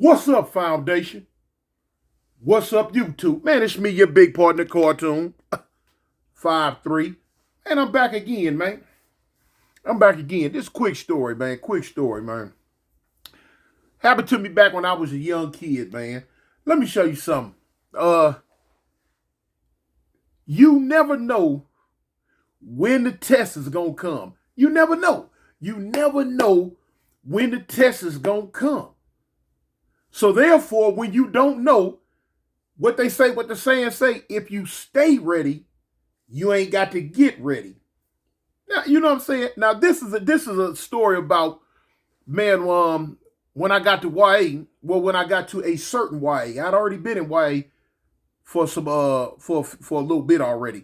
What's up, Foundation? What's up, YouTube? Man, it's me, your big partner, Cartoon 5'3". And I'm back again, man. I'm back again. This quick story, man. Quick story, man. Happened to me back when I was a young kid, man. Let me show you something. Uh, you never know when the test is gonna come. You never know. You never know when the test is gonna come. So therefore, when you don't know, what they say, what the saying say, if you stay ready, you ain't got to get ready. Now, you know what I'm saying? Now, this is a story about, man, when I got to YA, well, when I got to a certain YA. I'd already been in YA for some for a little bit already.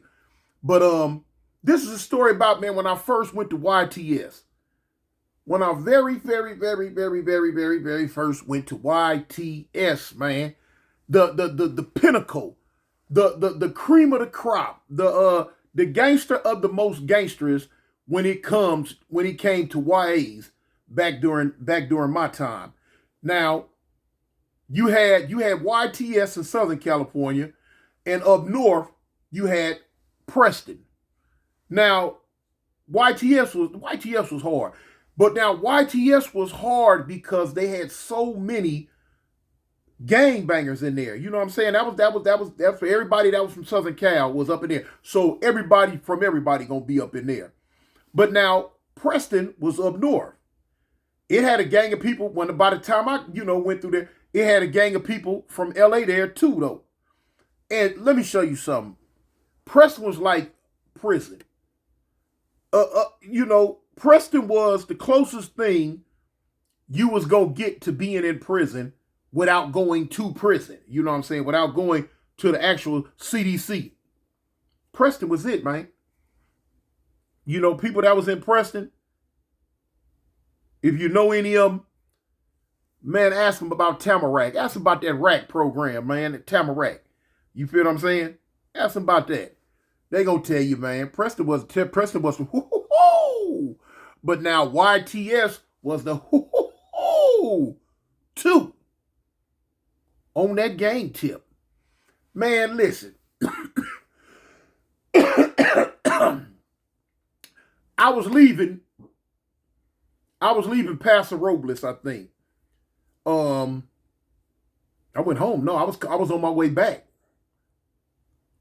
But this is a story about, man, when I first went to YTS. When I very first went to YTS, man. The pinnacle, the cream of the crop, the gangster of the most gangsters when it came to YAs back during my time. Now, you had YTS in Southern California, and up north you had Preston. Now, YTS was hard. But now YTS was hard because they had so many gangbangers in there. You know what I'm saying? That's for everybody that was from Southern Cal was up in there. So everybody from everybody gonna be up in there. But now Preston was up north. It had a gang of people. By the time I went through there, it had a gang of people from LA there too, though. And let me show you something. Preston was like prison. Preston was the closest thing you was gonna get to being in prison without going to prison. You know what I'm saying? Without going to the actual CDC. Preston was it, man. You know, people that was in Preston, if you know any of them, man, ask them about Tamarack. Ask them about that RAC program, man, at Tamarack. You feel what I'm saying? Ask them about that. They gonna tell you, man, Preston was hoo-hoo-hoo. But now YTS was the hoo-hoo-hoo too. On that gang tip. Man, listen. I was leaving Paso Robles, I think. I went home. No, I was on my way back.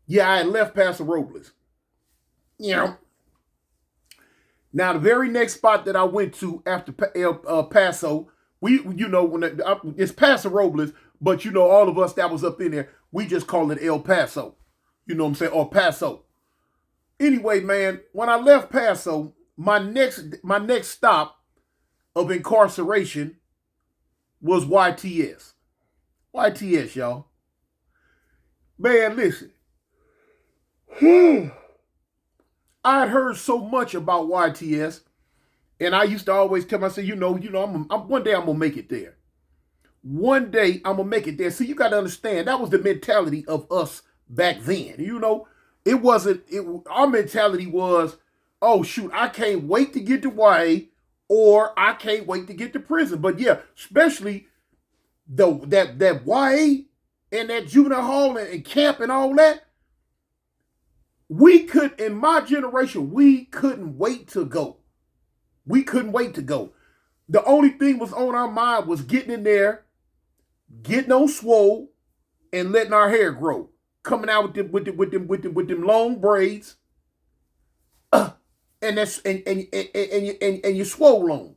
Yeah, I had left Paso Robles. Yeah. Now, the very next spot that I went to after Paso, it's Paso Robles, but all of us that was up in there, we just call it El Paso. You know what I'm saying? Or Paso. Anyway, man, when I left Paso, my next stop of incarceration was YTS. YTS, y'all. Man, listen. I had heard so much about YTS, and I used to always tell myself, one day I'm gonna make it there. One day I'm gonna make it there. See, you got to understand that was the mentality of us back then. It wasn't. Our mentality was, oh shoot, I can't wait to get to YA, or I can't wait to get to prison. But yeah, especially that YA and that juvenile hall and camp and all that. In my generation, we couldn't wait to go. We couldn't wait to go. The only thing was on our mind was getting in there, getting on swole, and letting our hair grow. Coming out with them long braids, and you swole on.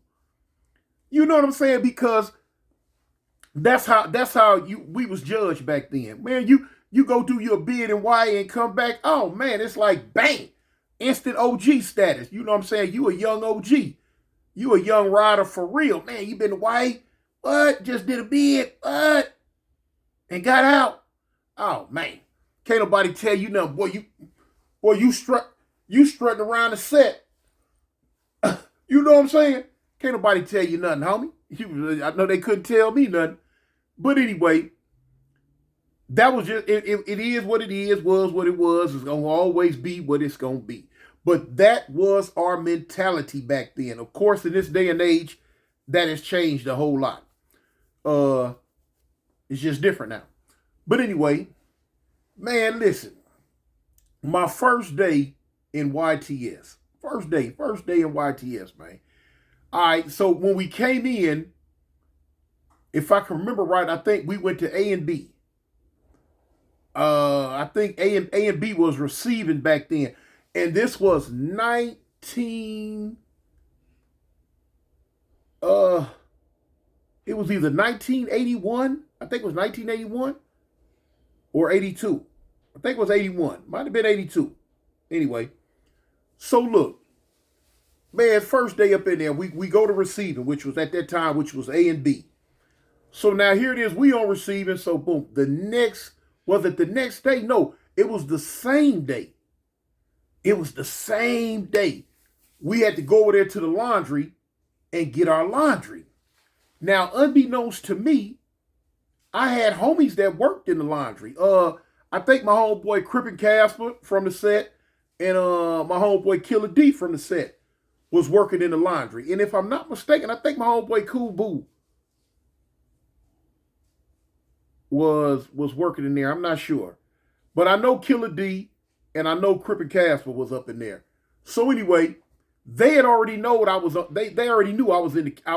You know what I'm saying? Because that's how we was judged back then. Man, you go do your bid in YA and come back, oh man, it's like bang, instant OG status. You know what I'm saying? You a young OG. You a young rider for real. Man, you been to YA? What? Just did a bid? What? And got out? Oh man. Can't nobody tell you nothing. You strutting around the set. You know what I'm saying? Can't nobody tell you nothing, homie. I know they couldn't tell me nothing. But anyway, that was just, it is what it is, was what it was. It's going to always be what it's going to be. But that was our mentality back then. Of course, in this day and age, that has changed a whole lot. It's just different now. But anyway, man, listen. My first day in YTS. First day in YTS, man. All right, so when we came in, if I can remember right, I think we went to A and B. I think A and B was receiving back then, and this was 19. It was either 1981. I think it was 1981 or 82. I think it was 81. Might have been 82. Anyway, so look, man, first day up in there, we go to receiving, which was at that time, which was A and B. So now here it is, we on receiving, so boom. Was it the next day? No, it was the same day. It was the same day. We had to go over there to the laundry and get our laundry. Now, unbeknownst to me, I had homies that worked in the laundry. I think my homeboy Crippin Casper from the set and my homeboy Killer D from the set was working in the laundry. And if I'm not mistaken, I think my homeboy Cool Boo was working in there. I'm not sure. But I know Killer D and I know Crippin Casper was up in there. So anyway, they had already know what I was. They already knew I was in the YA.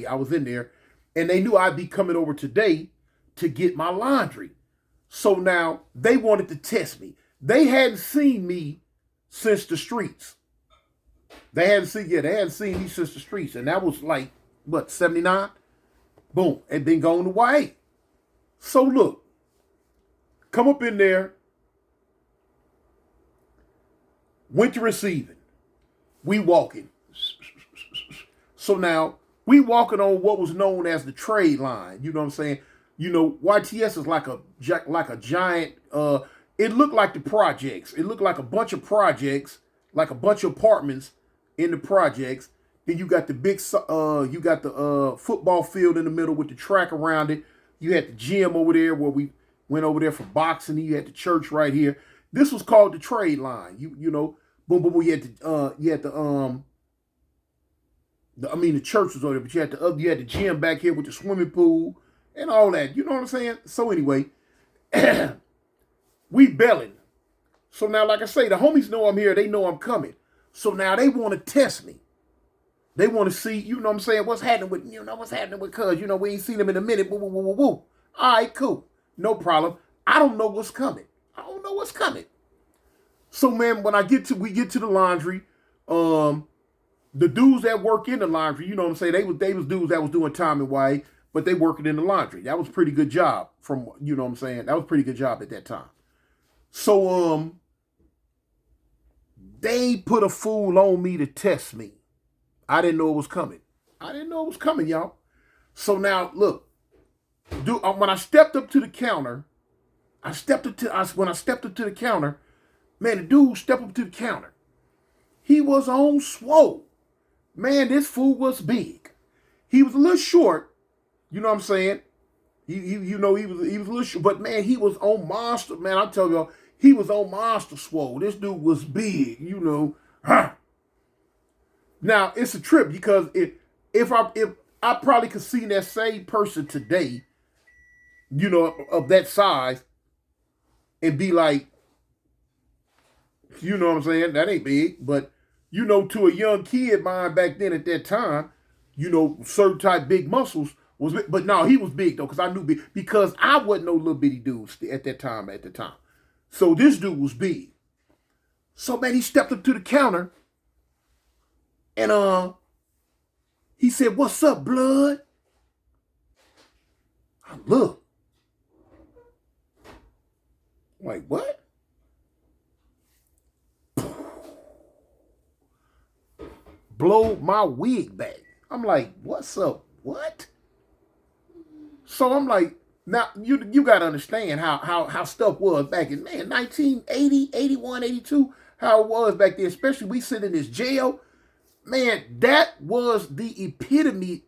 I was in there, and they knew I'd be coming over today to get my laundry. So now they wanted to test me. They hadn't seen me since the streets. They hadn't seen me since the streets, and that was like what 79. Boom, and then going to YA. So look, come up in there. Went to receiving. We walking. So now, we walking on what was known as the trade line. You know what I'm saying? You know, YTS is like a giant, it looked like the projects. It looked like a bunch of projects, like a bunch of apartments in the projects. Then you got the big, football field in the middle with the track around it. You had the gym over there where we went over there for boxing. You had the church right here. This was called the trade line. You know, boom, boom, boom. You had the church was over there, but you had the gym back here with the swimming pool and all that. You know what I'm saying? So anyway, we belling. So now, like I say, the homies know I'm here. They know I'm coming. So now they want to test me. They want to see, you know what I'm saying, what's happening with cuz, we ain't seen them in a minute. Woo, woo, woo, woo, woo. All right, cool. No problem. I don't know what's coming. So man, when we get to the laundry, the dudes that work in the laundry, you know what I'm saying, they was dudes that was doing time and YA, but they working in the laundry. That was a pretty good job you know what I'm saying? That was a pretty good job at that time. So they put a fool on me to test me. I didn't know it was coming. Y'all. So now look, when I stepped up to the counter, man, the dude stepped up to the counter. He was on swole. Man, this fool was big. He was a little short. You know what I'm saying? He was a little short, but man, he was on monster. Man, I'm telling y'all, he was on monster swole. This dude was big. You know, Now it's a trip because if I probably could see that same person today, you know, of that size, and be like, you know what I'm saying? That ain't big. But, you know, to a young kid mind back then at that time, you know, certain type big muscles was big. But no, he was big though, because I knew big. Because I wasn't no little bitty dude at that time. So this dude was big. So, man, he stepped up to the counter and he said, "What's up, blood?" I look. Like, what? Blow my wig back. I'm like, what's up? What? So I'm like, now you got to understand how stuff was back in, 1980, 81, 82, how it was back then, especially we sit in this jail. Man, that was the epitome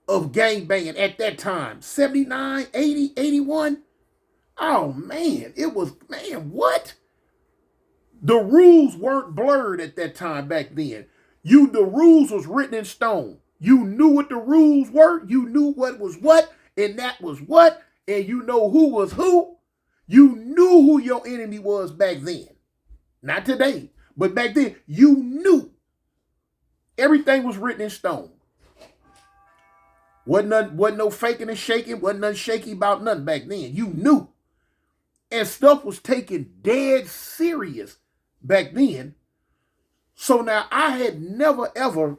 of gangbanging at that time. 79, 80, 81. Oh, man, it was, what? The rules weren't blurred at that time back then. The rules was written in stone. You knew what the rules were. You knew what was what, And that was what? And you know who was who? You knew who your enemy was back then. Not today, but back then, you knew. Everything was written in stone. Wasn't no faking and shaking. Wasn't nothing shaky about nothing back then. You knew. And stuff was taken dead serious back then. So now I had never, ever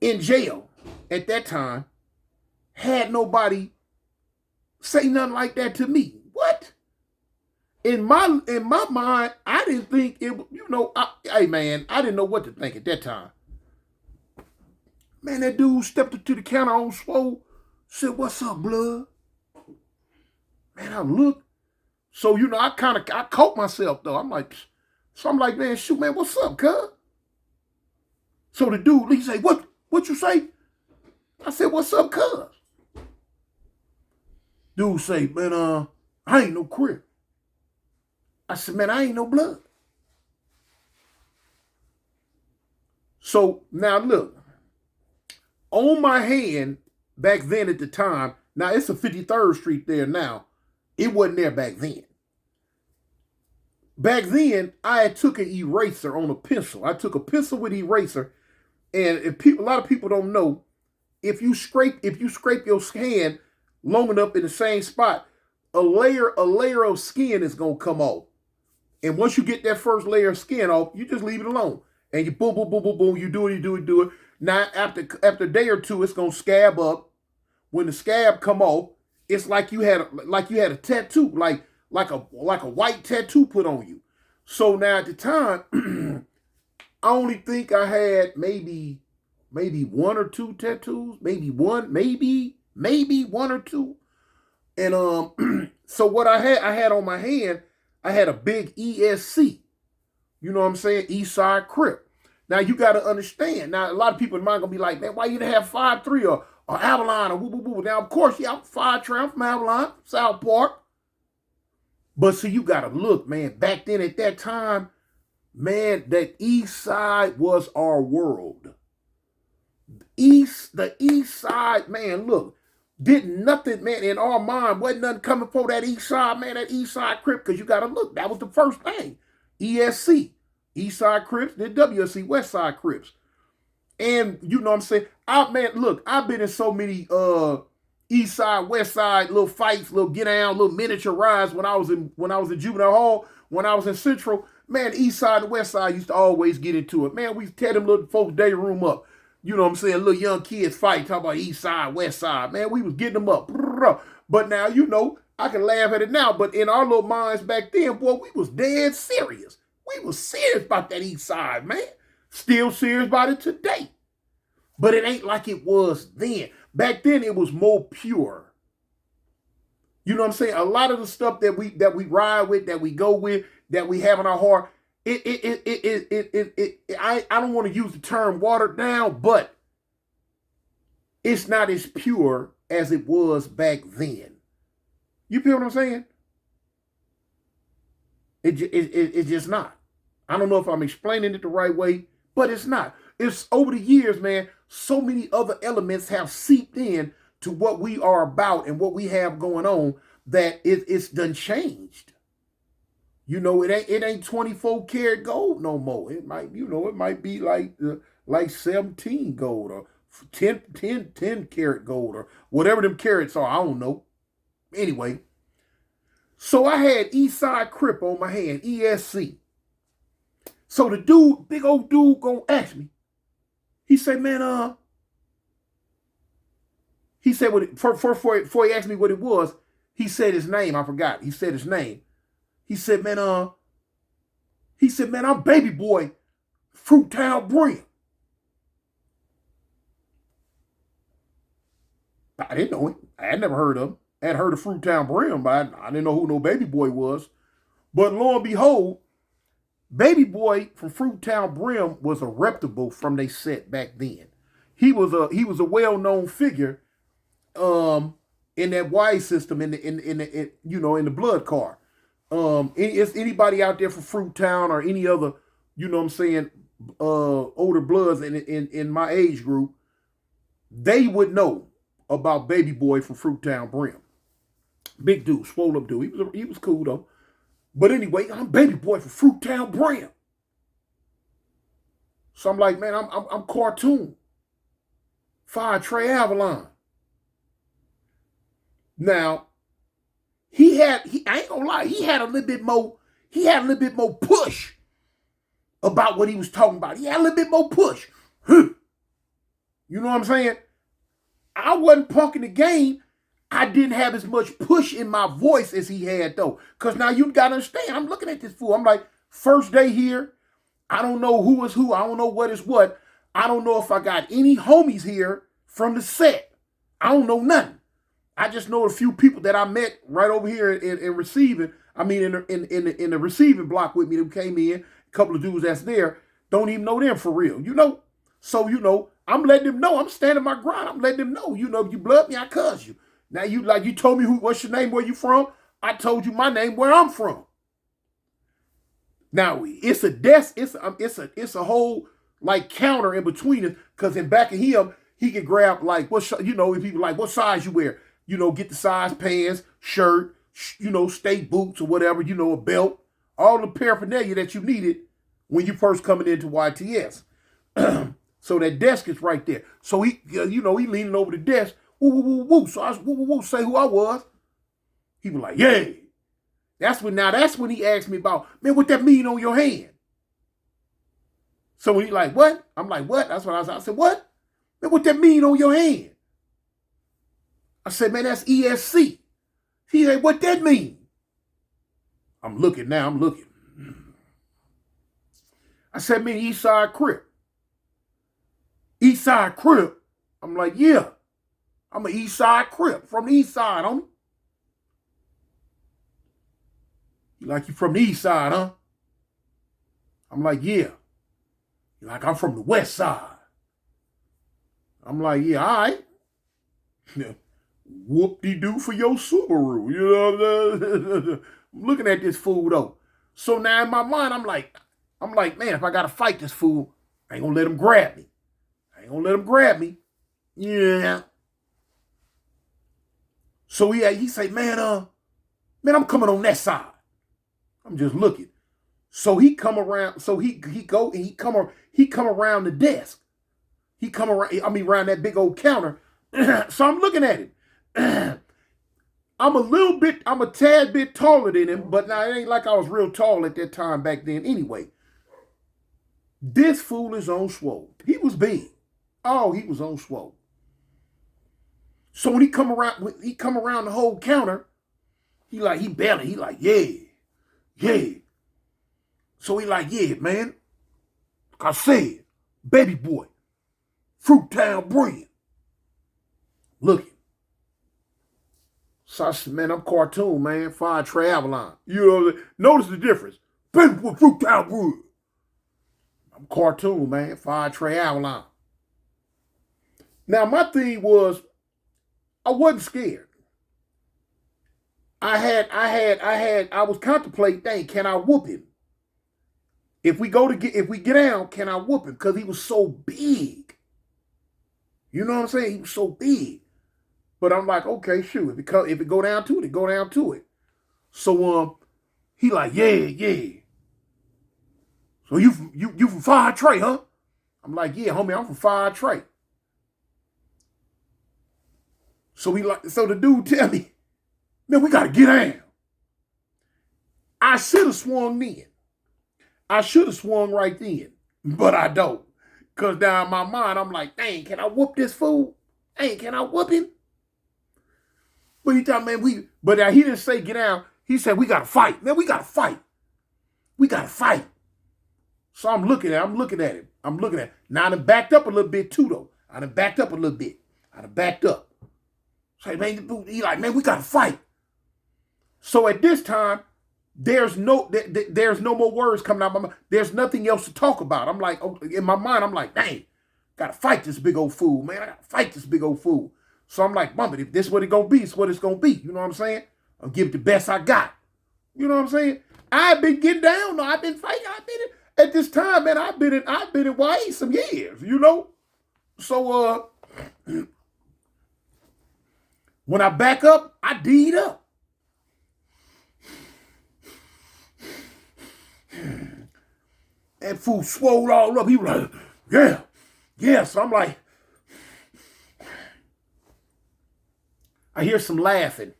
in jail at that time had nobody say nothing like that to me. What? In my mind, I didn't think it, hey man, I didn't know what to think at that time. Man, that dude stepped up to the counter on swole, said, "What's up, blood?" Man, I looked. So, I caught myself though. I'm like, man, shoot, man, what's up, cuz? So the dude, he say, what you say? I said, what's up, cuz? Dude say, man, I ain't no crip. I said, man, I ain't no blood. So now look, on my hand back then at the time, now it's a 53rd Street there now. It wasn't there back then. Back then, I had took an eraser on a pencil. I took a pencil with eraser, and a lot of people don't know, if you scrape your hand long enough in the same spot, a layer of skin is gonna come off. And once you get that first layer of skin off, you just leave it alone. And you boom, boom, boom, boom, boom, you do it. Now after a day or two, it's gonna scab up. When the scab come off, it's like you had a tattoo, like a white tattoo put on you. So now at the time, I only think I had maybe one or two tattoos, maybe one or two. And so what I had on my hand, I had a big ESC. You know what I'm saying? East Side Crip. Now you got to understand. Now a lot of people in mind gonna be like, man, why you didn't have 5'3" or Avalon or woo woo woo? Now of course, yeah, I'm 5'3", I'm from Avalon, South Park. But see, you got to look, man. Back then at that time, man, that East Side was our world. The East Side, man, look, did nothing, man, in our mind. Wasn't nothing coming for that East Side, man, that East Side Crip, because you got to look. That was the first thing. ESC, East Side Crips, then WSC, West Side Crips. And you know what I'm saying? Look, I've been in so many East Side, West Side little fights, little get down, little miniature rides when I was in juvenile hall, when I was in Central. Man, East Side and West Side used to always get into it. Man, we used to tear them little folks' day room up. You know what I'm saying? Little young kids fight, talk about East Side, West Side. Man, we was getting them up. But now, I can laugh at it now, but in our little minds back then, boy, we was dead serious. We was serious about that East Side, man. Still serious about it today. But it ain't like it was then. Back then, it was more pure. You know what I'm saying? A lot of the stuff that we ride with, that we go with, that we have in our heart, I don't want to use the term watered down, but it's not as pure as it was back then. You feel what I'm saying? It's just not. I don't know if I'm explaining it the right way, but it's not. It's over the years, man, so many other elements have seeped in to what we are about and what we have going on that it's done changed. It ain't 24 karat gold no more. It might be like 17 gold or 10 karat gold or whatever them carats are. I don't know. Anyway, so I had East Side Crip on my hand, ESC. So the dude, big old dude, gonna ask me. He said, man, he said, before he asked me what it was, he said his name. I forgot. He said his name. He said, man, I'm Baby Boy, Fruit Town Brim. I didn't know him. I had never heard of him. I had heard of Fruit Town Brim, but I didn't know who no Baby Boy was. But lo and behold, Baby Boy from Fruit Town Brim was a reputable from they set back then. He was a well-known figure in that Y system in the blood car. Is anybody out there from Fruit Town or any other, you know what I'm saying, older bloods in my age group, they would know about Baby Boy from Fruittown Brim. Big dude, swole up dude. He was cool though. But anyway, I'm Baby Boy from Fruittown Brim. So I'm like, man, I'm cartoon. Fire Trey Avalon. Now, I ain't gonna lie, he had a little bit more push about what he was talking about. He had a little bit more push. You know what I'm saying? I wasn't punking the game. I didn't have as much push in my voice as he had though. Cause now you gotta understand, I'm looking at this fool. I'm like, first day here. I don't know who is who. I don't know what is what. I don't know if I got any homies here from the set. I don't know nothing. I just know a few people that I met right over here in receiving. I mean, in the receiving block with me that came in. A couple of dudes that's there. Don't even know them for real, you know? So, you know, I'm letting them know. I'm standing my ground. I'm letting them know, you know, if you blood me, I cuz you. Now, you told me what's your name, where you from? I told you my name, where I'm from. Now, it's a desk. It's a whole, like, counter in between us. Because in back of him, he can grab, like, if people like, what size you wear? You know, get the size pants, shirt, you know, state boots or whatever, you know, a belt, all the paraphernalia that you needed when you first coming into YTS. So that desk is right there. So he leaning over the desk, woo, woo, woo, woo. So I was, woo, woo, woo, say who I was. He was like, yeah. That's when he asked me about, man, what that mean on your hand? So when he like, what? I'm like, what? That's what I said, what? Man, what that mean on your hand? I said, man, that's ESC. He said, what that mean? I'm looking. I said, man, East Side Crip. East Side Crip? I'm like, yeah. I'm an East Side Crip from the East Side, homie. You like you from the East Side, huh? I'm like, yeah. You like I'm from the West Side. I'm like, yeah, all right. Whoop-de-doo for your Subaru. You know what I'm saying? I'm looking at this fool, though. So now in my mind, I'm like, man, if I got to fight this fool, I ain't going to let him grab me. Yeah. So he say, man, I'm coming on that side. I'm just looking. So he come around. So he come around the desk. He come around that big old counter. So I'm looking at him. I'm a tad bit taller than him, but now it ain't like I was real tall at that time back then anyway. This fool is on swole. He was big. Oh, he was on swole. So when he come around the whole counter, he like, yeah. So he like, yeah, man. Like I said, Baby Boy, Fruittown Brim. Looking. So I said, man, I'm cartoon, man. Fire Trey Avalon. You know, notice the difference. Baby Boy, Fruittown Brim. I'm cartoon, man. Fire Trey Avalon. Now, my thing was, I wasn't scared. I was contemplating, dang, can I whoop him? If we get down, can I whoop him? Because he was so big. You know what I'm saying? He was so big. But I'm like, okay, shoot. If it go down to it, go down to it. So he like, yeah. So you from Fire Trey, huh? I'm like, yeah, homie, I'm from Fire Trey. So the dude tell me, man, we gotta get down. I should have swung then. I should have swung right then, but I don't. Cause down in my mind, I'm like, dang, can I whoop this fool? Hey, can I whoop him? But he thought, man, he didn't say get down. He said, we gotta fight. Man, we gotta fight. So I'm looking at him. Now I done backed up a little bit too, though. I done backed up. So, man, he like, man, we gotta fight. So at this time, there's no more words coming out of my mouth. There's nothing else to talk about. I'm like, in my mind, I'm like, dang, gotta fight this big old fool, man. I gotta fight this big old fool. So I'm like, mama, if this is what it's gonna be, it's what it's gonna be. You know what I'm saying? I'll give it the best I got. You know what I'm saying? I've been getting down. No, I've been fighting. at this time, man, I've been in YA some years, you know. So when I back up, I D'd up. That fool swole all up. He was like, yeah, yeah. So I'm like, I hear some laughing.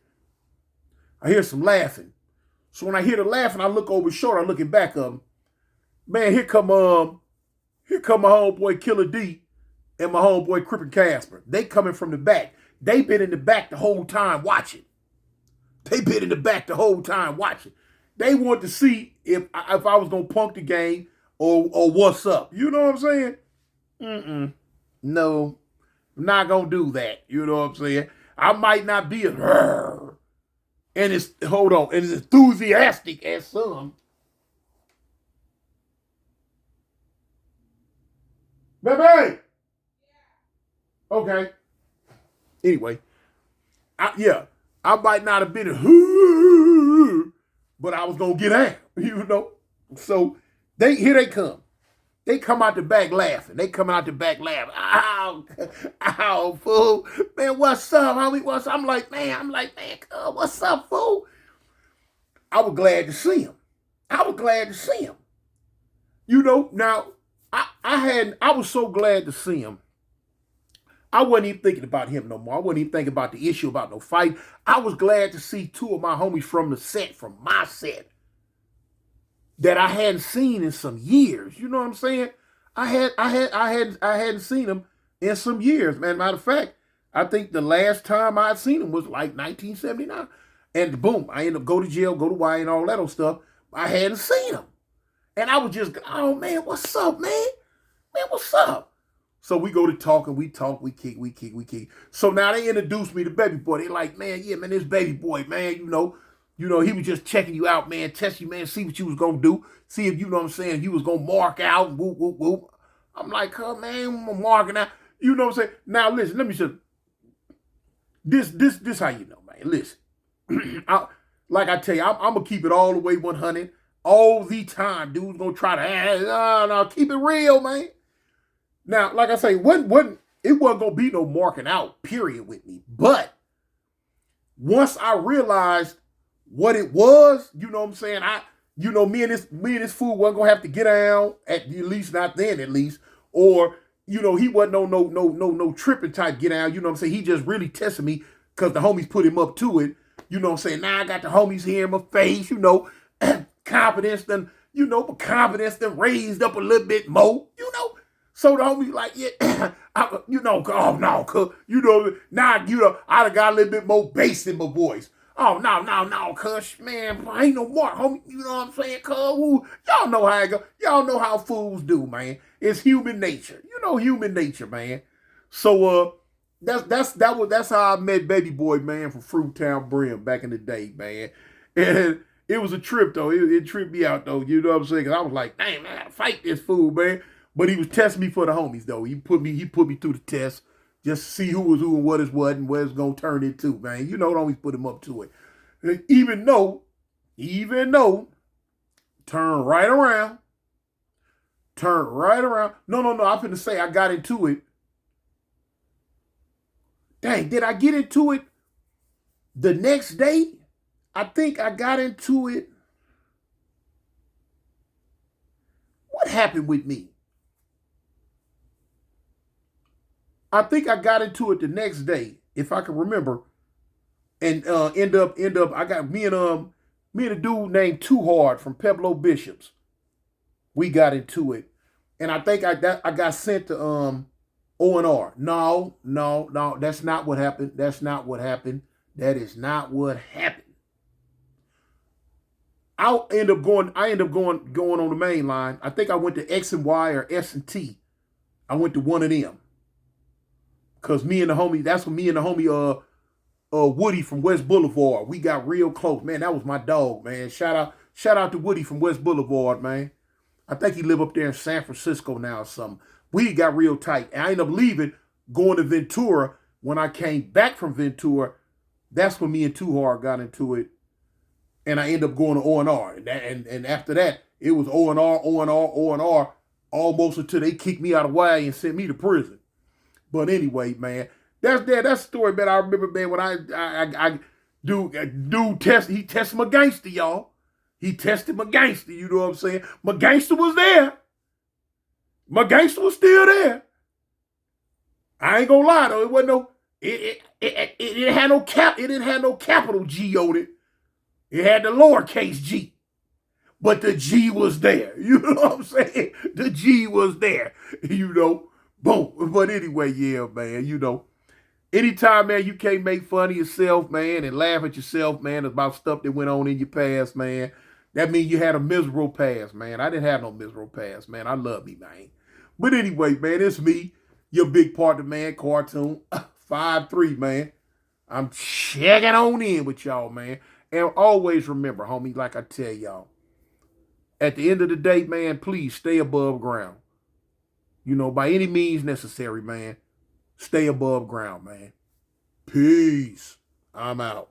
So when I hear the laughing, I look over his shoulder. I'm looking back of him. Man, here come my homeboy Killer D and my homeboy Crippin' Casper. They coming from the back. They been in the back the whole time watching. They wanted to see if I was gonna punk the game or what's up. You know what I'm saying? No, I'm not gonna do that. You know what I'm saying? I might not be as enthusiastic as some. Baby! Okay. Anyway, I might not have been but I was gonna get out, you know. So here they come. They come out the back laughing. Ow, fool. Man, what's up, homie? What's up? I'm like, man, what's up, fool? I was glad to see him. You know, now I was so glad to see him. I wasn't even thinking about him no more. I wasn't even thinking about the issue about no fight. I was glad to see two of my homies from my set, that I hadn't seen in some years. You know what I'm saying? I hadn't seen them in some years. Man, matter of fact, I think the last time I'd seen him was like 1979. And boom, I ended up go to jail, go to Y and all that old stuff. I hadn't seen him. And I was just, oh man, what's up, man? Man, what's up? So we go to talk and we kick. So now they introduced me to Baby Boy. They like, man, yeah, man, this Baby Boy, man, you know, he was just checking you out, man, test you, man, see what you was gonna do, see if you know what I'm saying, you was gonna mark out, whoop, whoop, whoop. I'm like, oh man, I'm marking out. You know what I'm saying? Now listen, let me just this how you know, man. Listen. Like I tell you, I'm gonna keep it all the way 100 all the time. Dude's gonna try to no, keep it real, man. Now, like I say, it wasn't gonna be no marking out period with me. But once I realized what it was, you know what I'm saying, me and this fool wasn't gonna have to get down, at least not then, at least, or he wasn't no tripping type get down. You know what I'm saying? He just really tested me because the homies put him up to it. You know what I'm saying? Now I got the homies here in my face. Confidence then raised up a little bit more. So the homie like, yeah, oh no, cuz, now, I done got a little bit more bass in my voice. Oh, no, cuz, man, I ain't no more, homie, you know what I'm saying, cuz, y'all know how it go. Y'all know how fools do, man. It's human nature. Human nature, man. So, that's how I met Baby Boy, man, from Fruittown Brim back in the day, man. And it was a trip, though. It tripped me out, though, you know what I'm saying? Because I was like, dang, man, I gotta fight this fool, man. But he was testing me for the homies, though. He put me through the test just to see who was who and what is what and what it's going to turn into, man. The homies put him up to it. Even though, turn right around. No, I'm finna say I got into it. Dang, did I get into it the next day? I think I got into it. What happened with me? I think I got into it the next day, if I can remember, and end up. I got me and a dude named Too Hard from Pueblo Bishops. We got into it, and I think I got sent to O&R. No, that's not what happened. That is not what happened. I end up going on the main line. I think I went to X and Y or S&T. I went to one of them. Cause me and the homie, Woody from West Boulevard, we got real close. Man, that was my dog, man. Shout out to Woody from West Boulevard, man. I think he live up there in San Francisco now or something. We got real tight. And I ended up leaving, going to Ventura. When I came back from Ventura, that's when me and Too Hard got into it. And I ended up going to O&R. And after that, It was O&R, O&R, O&R, almost until they kicked me out of YA and sent me to prison. But anyway, man, that's the story, man. I remember, man, when I dude he tested my gangster, y'all. He tested my gangster, you know what I'm saying? My gangster was there. My gangster was still there. I ain't gonna lie though, it wasn't no, it didn't have no cap, it didn't have no capital G on it. It had the lowercase G. But the G was there. You know what I'm saying? The G was there. You know. Boom. But anyway, yeah, man, you know. Anytime, man, you can't make fun of yourself, man, and laugh at yourself, man, about stuff that went on in your past, man, that means you had a miserable past, man. I didn't have no miserable past, man. I love me, man. But anyway, man, it's me, your big partner, man, Cartoon 5'3", man. I'm checking on in with y'all, man. And always remember, homie, like I tell y'all, at the end of the day, man, please stay above ground. You know, by any means necessary, man. Stay above ground, man. Peace. I'm out.